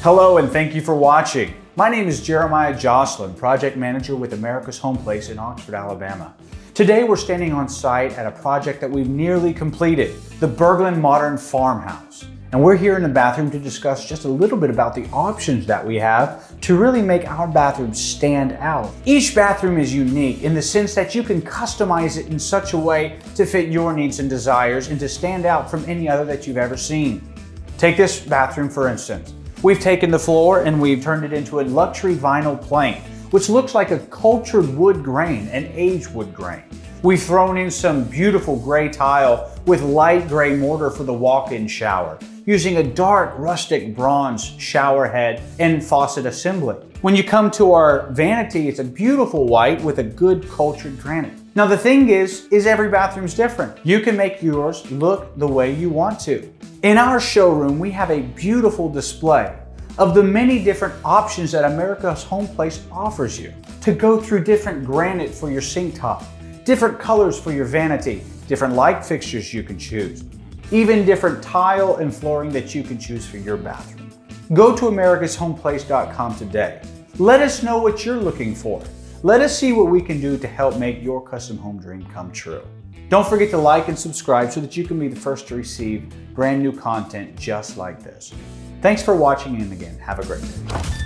Hello and thank you for watching. My name is Jeremiah Jocelyn, Project Manager with America's Home Place in Oxford, Alabama. Today we're standing on site at a project that we've nearly completed, the Berglund Modern Farmhouse. And we're here in the bathroom to discuss just a little bit about the options that we have to really make our bathroom stand out. Each bathroom is unique in the sense that you can customize it in such a way to fit your needs and desires and to stand out from any other that you've ever seen. Take this bathroom for instance. We've taken the floor and we've turned it into a luxury vinyl plank, which looks like a cultured wood grain, an aged wood grain. We've thrown in some beautiful gray tile with light gray mortar for the walk-in shower, using a dark rustic bronze shower head and faucet assembly. When you come to our vanity, it's a beautiful white with a good cultured granite. Now the thing is every bathroom's different. You can make yours look the way you want to. In our showroom, we have a beautiful display of the many different options that America's Home Place offers you to go through different granite for your sink top, different colors for your vanity, different light fixtures you can choose, even different tile and flooring that you can choose for your bathroom. Go to americashomeplace.com today. Let us know what you're looking for. Let us see what we can do to help make your custom home dream come true. Don't forget to like and subscribe so that you can be the first to receive brand new content just like this. Thanks for watching, and again, have a great day.